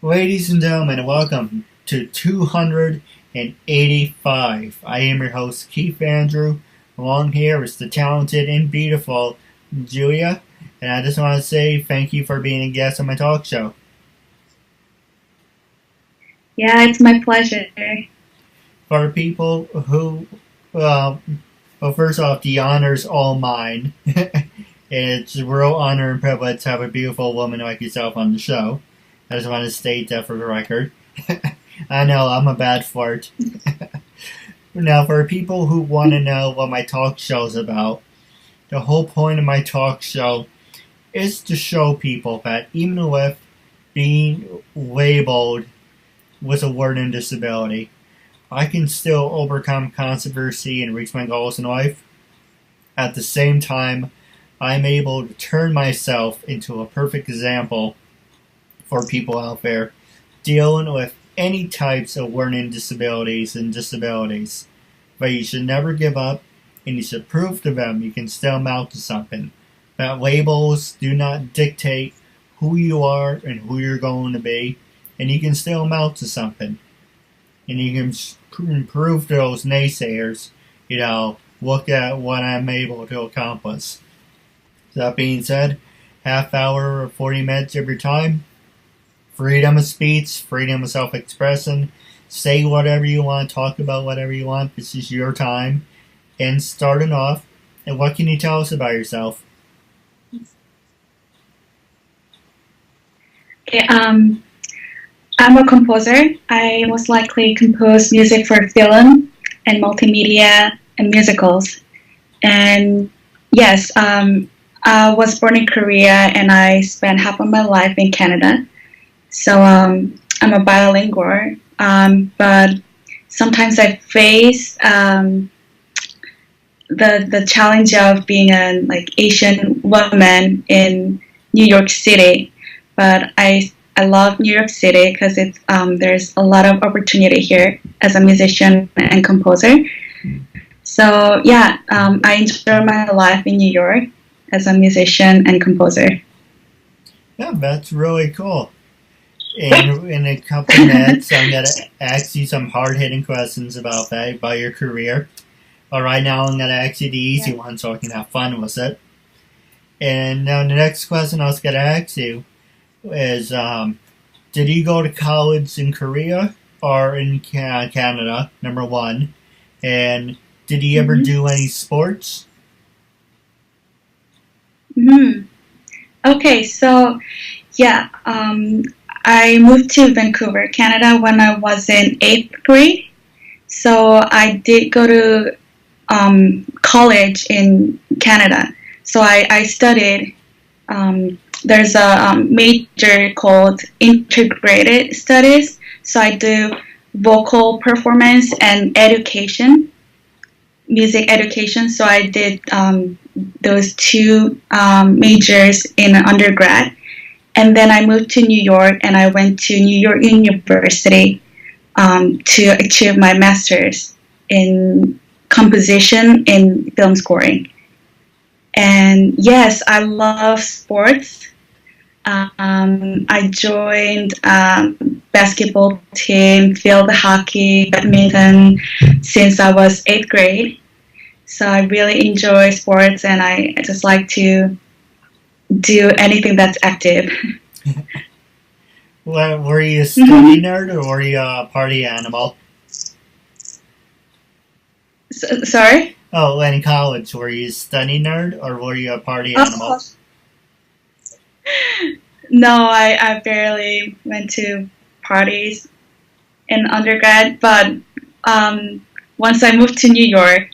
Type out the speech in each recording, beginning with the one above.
Ladies and gentlemen, welcome to 285. I am your host, Keith Andrew. Along here is the talented and beautiful Julia, and I just want to say thank you for being a guest on my talk show. Yeah, it's my pleasure. For people who, well, first off, the honor's all mine. It's a real honor and privilege to have a beautiful woman like yourself on the show. I just want to state that for the record. I know, I'm a bad flirt. Now, for people who want to know what my talk show is about, the whole point of my talk show is to show people that even with being labeled with a learning disability, I can still overcome controversy and reach my goals in life. At the same time, I'm able to turn myself into a perfect example for people out there dealing with any types of learning disabilities and disabilities. But you should never give up, and you should prove to them you can still amount to something. That labels do not dictate who you are and who you're going to be, and you can still amount to something. And you can prove to those naysayers, look at what I'm able to accomplish. That being said, half hour or 40 minutes of your time, freedom of speech, freedom of self-expression. Say whatever you want, talk about whatever you want. This is your time. And starting off, and what can you tell us about yourself? Okay, I'm a composer. I most likely compose music for film and multimedia and musicals. And yes, I was born in Korea and I spent half of my life in Canada. So I'm a bilingual, but sometimes I face the challenge of being an Asian woman in New York City. But I love New York City because it's there's a lot of opportunity here as a musician and composer. So yeah, I enjoy my life in New York as a musician and composer. Yeah, that's really cool. In a couple of minutes, I'm going to ask you some hard-hitting questions about that, about your career. But right now, I'm going to ask you the easy one so I can have fun with it. And now the next question I was going to ask you is, did you go to college in Korea or in Canada, number one? And did you ever do any sports? Okay, so yeah, I moved to Vancouver, Canada when I was in 8th grade. So I did go to college in Canada. So I studied, there's a major called integrated studies. So I do vocal performance and education, music education. So I did those two majors in undergrad. And then I moved to New York and I went to New York University to achieve my master's in composition in film scoring. And yes, I love sports. I joined basketball team, field hockey, badminton since I was 8th grade. So I really enjoy sports and I just like to do anything that's active. Well, were you a study nerd or were you a party animal? Sorry? Oh, in college, were you a study nerd or were you a party animal? No, I barely went to parties in undergrad, but once I moved to New York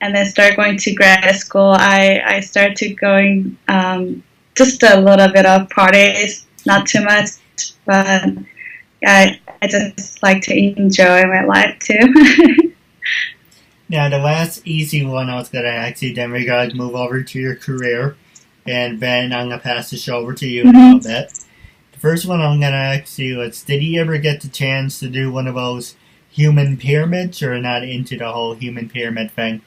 and then started going to grad school, I started going just a little bit of parties, not too much, but I just like to enjoy my life too. Now, the last easy one I was going to ask you, then we're going to move over to your career, and then I'm going to pass the show over to you in a little bit. The first one I'm going to ask you is, did you ever get the chance to do one of those human pyramids, or not into the whole human pyramid thing?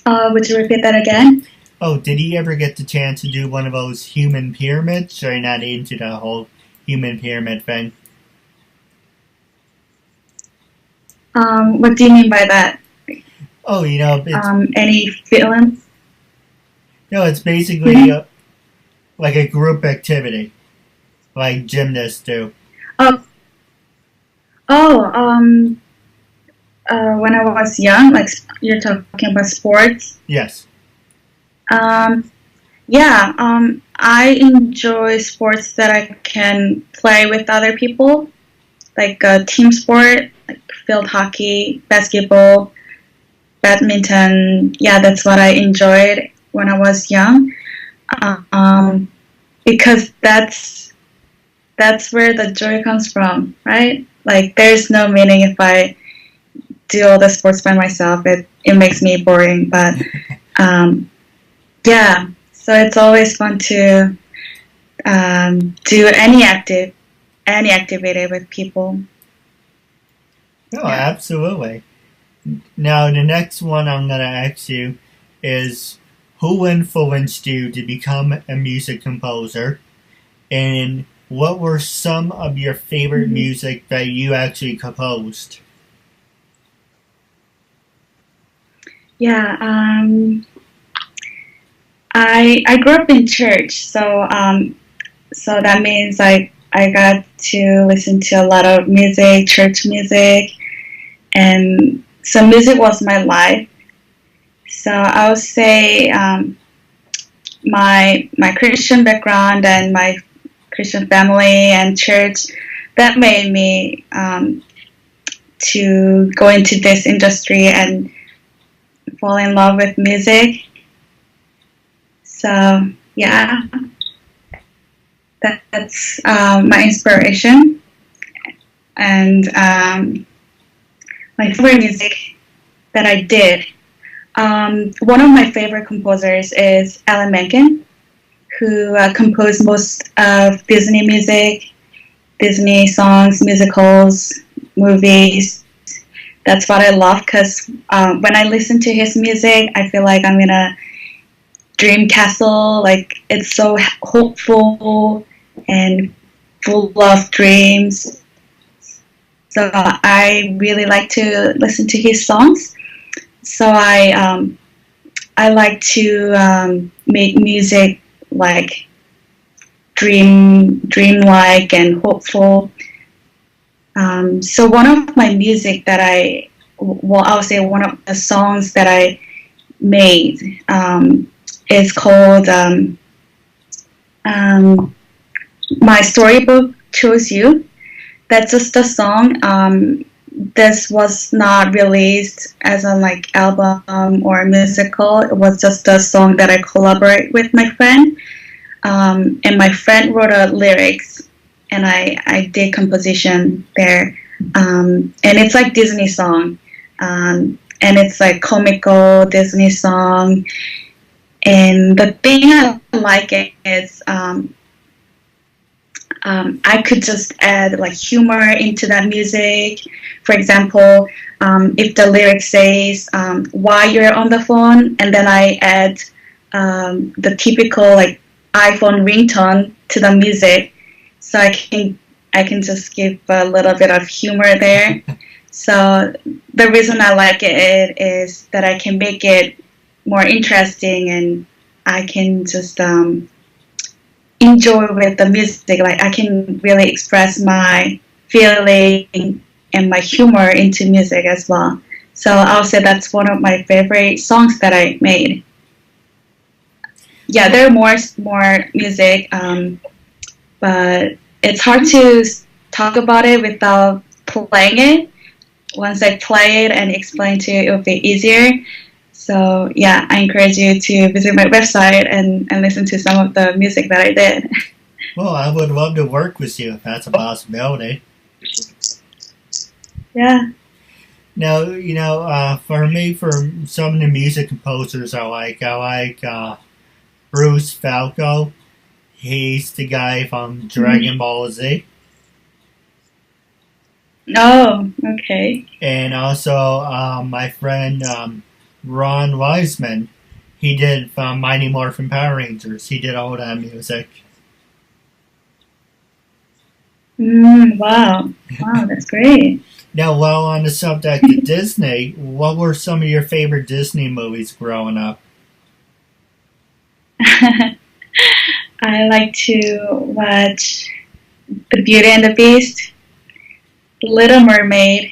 Would you repeat that again? Oh, did he ever get the chance to do one of those human pyramids? Or are you not into the whole human pyramid thing? What do you mean by that? Oh, it's Any film? it's basically Mm-hmm. like a group activity, like gymnasts do. Oh, oh, when I was young, like you're talking about sports. Yes. Um, yeah, I enjoy sports that I can play with other people, like team sport, like field hockey, basketball, badminton. Yeah, that's what I enjoyed when I was young. Um, because that's where the joy comes from, right? Like, there's no meaning if I do all the sports by myself. It makes me boring. But um, yeah, so it's always fun to do any activity with people. No, Yeah. absolutely. Now, the next one I'm going to ask you is who influenced you to become a music composer? And what were some of your favorite Mm-hmm. music that you actually composed? Yeah. I grew up in church, so that means I got to listen to a lot of music, church music, and so music was my life. So I would say my Christian background and my Christian family and church that made me to go into this industry and fall in love with music. So yeah, that's my inspiration and my favorite music that I did. One of my favorite composers is Alan Menken, who composed most of Disney music, Disney songs, musicals, movies. That's what I love because when I listen to his music, I feel like I'm in a dream castle. Like, it's so hopeful and full of dreams. So I really like to listen to his songs. So I like to make music like dreamlike and hopeful. So one of my music that I would say one of the songs that I made is called My Storybook Chose You. That's just a song. This was not released as a like album or a musical. It was just a song that I collaborate with my friend. And my friend wrote a lyrics, and I did composition there. And it's like Disney song, and it's like comical Disney song. And the thing I like it is I could just add like humor into that music. For example, if the lyric says "While you're on the phone," and then I add the typical like iPhone ringtone to the music, so I can just give a little bit of humor there. So the reason I like it is that I can make it more interesting, and I can just enjoy with the music. Like, I can really express my feeling and my humor into music as well. So I'll say that's one of my favorite songs that I made. Yeah, there are more music, but it's hard to talk about it without playing it. Once I play it and explain to you, it will be easier. So yeah, I encourage you to visit my website and listen to some of the music that I did. Well, I would love to work with you if that's a possibility. Yeah. Now, for me, for some of the music composers I like Bruce Falco. He's the guy from Dragon Ball Z. Oh, okay. And also my friend Ron Wiseman. He did Mighty Morphin Power Rangers. He did all that music. Wow. Wow, that's great. Now, while on the subject of Disney, what were some of your favorite Disney movies growing up? I like to watch The Beauty and the Beast, Little Mermaid,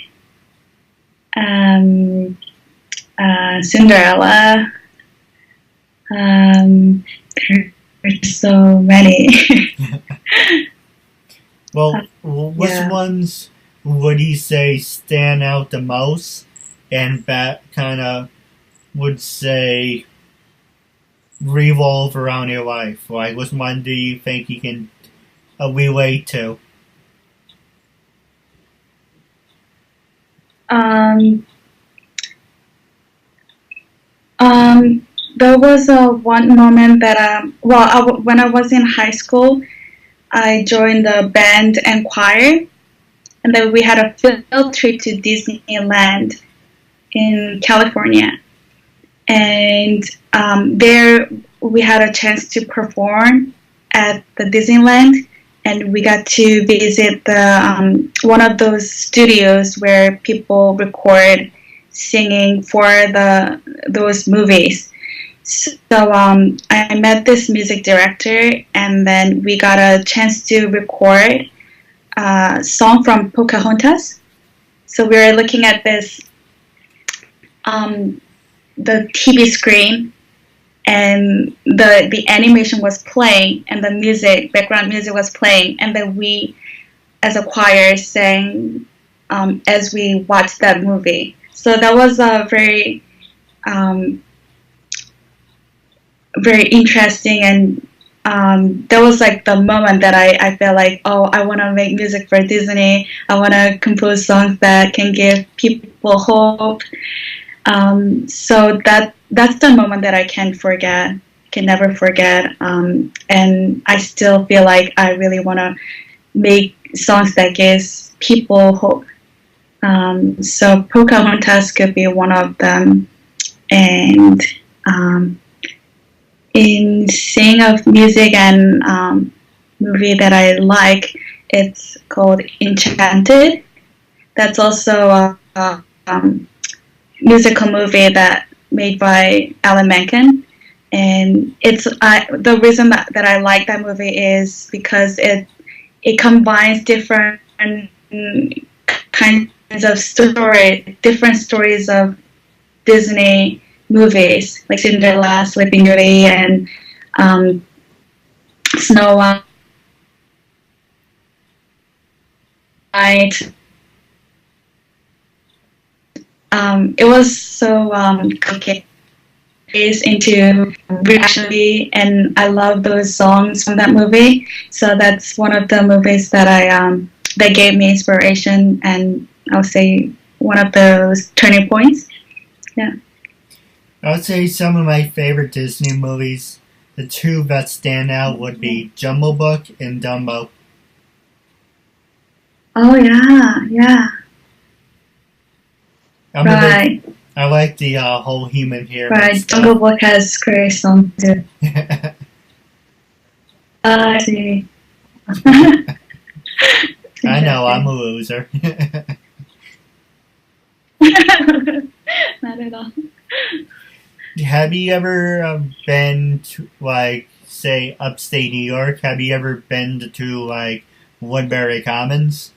um, Cinderella. There's so many. Well, which Yeah. ones would you say stand out the most, and that kind of would say revolve around your life? Like, which one do you think you can relate to? Um, there was one moment that, when I was in high school, I joined the band and choir, and then we had a field trip to Disneyland in California. And there we had a chance to perform at the Disneyland, and we got to visit the one of those studios where people record singing for those movies. So I met this music director, and then we got a chance to record a song from Pocahontas. So we were looking at this the TV screen, and the animation was playing, and the background music was playing, and then we, as a choir, sang as we watched that movie. So that was a very very interesting, and that was like the moment that I felt like, oh, I want to make music for Disney. I want to compose songs that can give people hope. So that's the moment that I can never forget. And I still feel like I really want to make songs that gives people hope. So Pocahontas could be one of them. And in saying of music and movie that I like, it's called Enchanted. That's also a musical movie that made by Alan Menken, and it's the reason that I like that movie is because it combines different kinds of different stories of Disney movies like Cinderella, Sleeping Beauty, and Snow White. It was so complicated into reality, and I love those songs from that movie. So that's one of the movies that that gave me inspiration, and I'll say one of those turning points. Yeah. I would say some of my favorite Disney movies, the two that stand out would be Jungle Book and Dumbo. Oh yeah, yeah. Right. I like the whole human here. Right, Jungle Book has great songs too. I see. I know, I'm a loser. Not at all. Have you ever been to, like, say, upstate New York? Have you ever been to like, Woodbury Commons?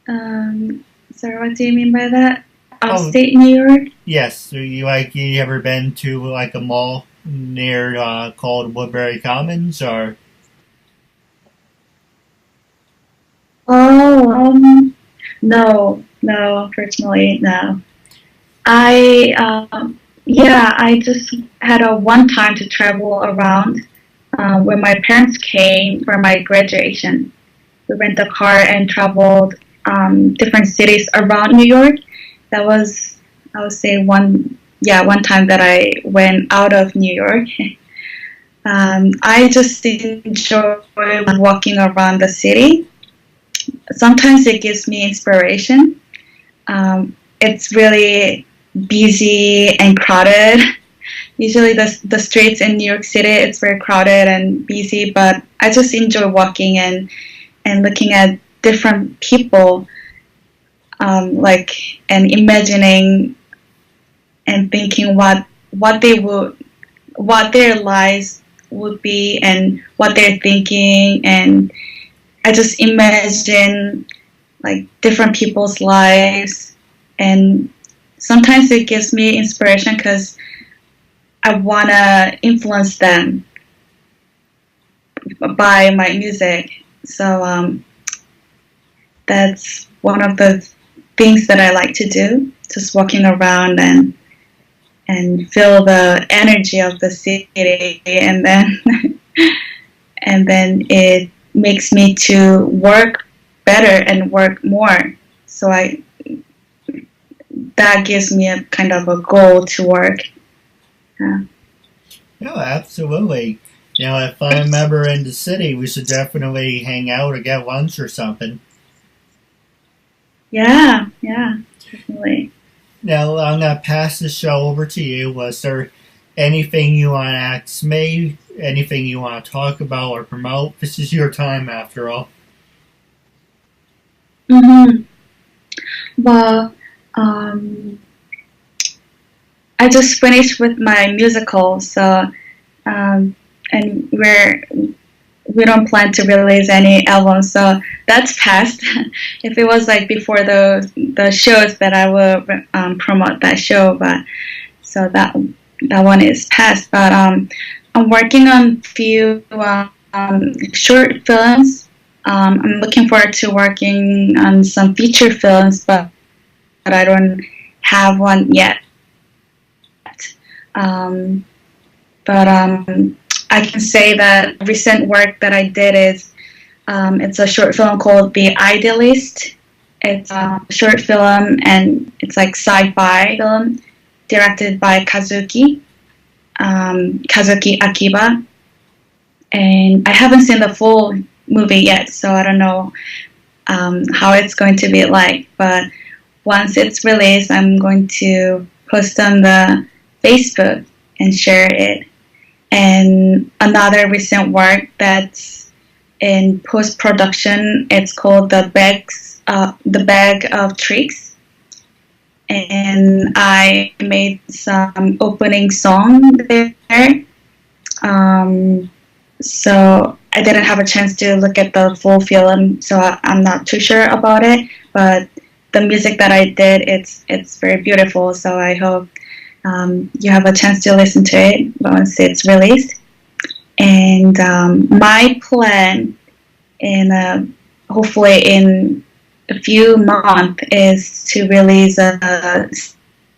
Sorry, what do you mean by that? Upstate New York? Yes. So you ever been to like a mall near called Woodbury Commons, or? Oh, no, unfortunately, no. I just had a one time to travel around when my parents came for my graduation. We rented a car and traveled different cities around New York. That was, I would say, one time that I went out of New York. I just enjoy walking around the city. Sometimes it gives me inspiration. It's really busy and crowded. Usually the streets in New York City, it's very crowded and busy, but I just enjoy walking and looking at different people, like, and imagining and thinking what they would, what their lives would be and what they're thinking. And I just imagine like different people's lives, and sometimes it gives me inspiration because I want to influence them by my music. So that's one of the things that I like to do, just walking around and feel the energy of the city, and then and then it makes me to work better and work more. So that gives me a kind of a goal to work. No, absolutely. If I'm ever in the city, we should definitely hang out or get lunch or something. Yeah, definitely. Now, I'm going to pass the show over to you. Was there anything you want to ask me? Anything you want to talk about or promote? This is your time, after all. Mm-hmm. Well, I just finished with my musical, so and we don't plan to release any albums, so that's past. If it was like before the shows, that I will promote that show, but so that one is past. But I'm working on few short films. I'm looking forward to working on some feature films, but I don't have one yet. But I can say that recent work that I did is it's a short film called The Idealist. It's a short film, and it's like sci-fi film directed by Kazuki Akiba. And I haven't seen the full movie yet, so I don't know how it's going to be like. But once it's released, I'm going to post on the Facebook and share it. And another recent work that's in post-production, it's called The Bag of Tricks. And I made some opening song there. So I didn't have a chance to look at the full film, so I'm not too sure about it. But the music that I did, it's very beautiful. So I hope you have a chance to listen to it once it's released. And my plan, hopefully in a few months, is to release a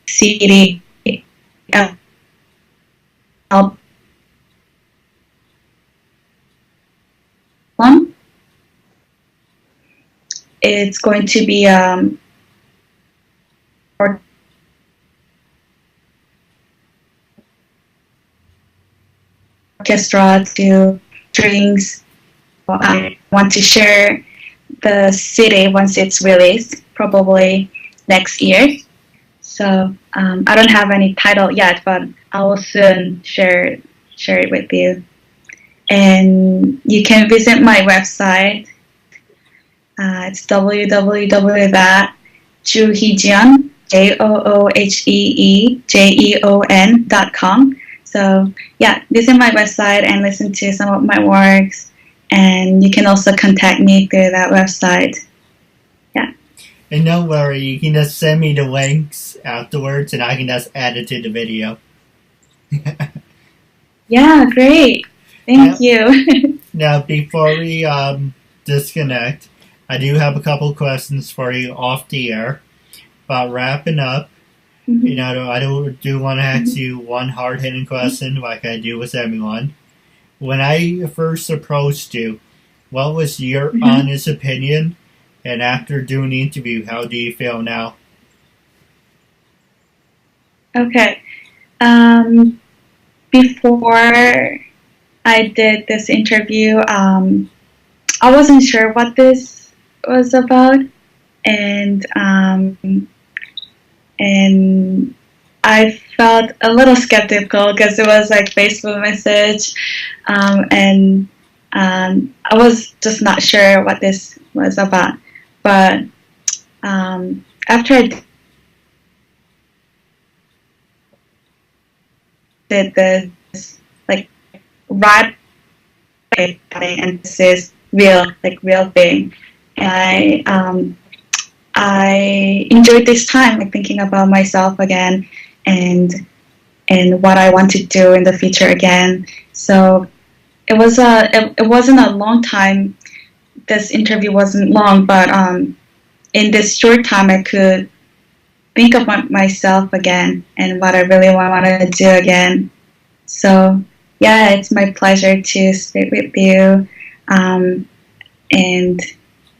CD album. It's going to be orchestra to strings. I want to share the CD once it's released, probably next year. So I don't have any title yet, but I will soon share it with you. And you can visit my website. It's www.jooheejeon, JOOHEEJEON.com. So yeah, visit my website and listen to some of my works, and you can also contact me through that website. Yeah. And don't worry, you can just send me the links afterwards, and I can just add it to the video. Yeah, great. Thank you. Now, before we disconnect, I do have a couple questions for you off the air. About wrapping up, Mm-hmm. I do want to ask you one hard-hitting question, like I do with everyone. When I first approached you, what was your honest opinion? And after doing the interview, how do you feel now? Okay. Before I did this interview, I wasn't sure what this was about, and I felt a little skeptical because it was like Facebook message, and I was just not sure what this was about. But after I did this, like right, and this is real, like real thing, and I enjoyed this time, like thinking about myself again, and what I want to do in the future again. So it wasn't a long time. This interview wasn't long, but in this short time, I could think of myself again and what I really want to do again. So yeah, it's my pleasure to speak with you, and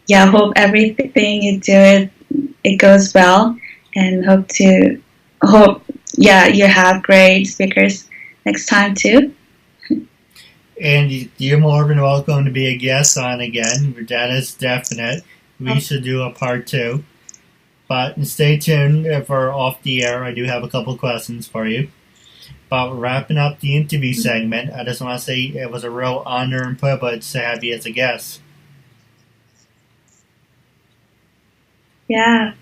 yeah, hope everything you do it goes well, and hope yeah you have great speakers next time too. And you're more than welcome to be a guest on again. That is definite. We should do a part 2. But stay tuned for off the air. I do have a couple questions for you. But wrapping up the interview segment, I just want to say it was a real honor and privilege to have you as a guest. Yeah,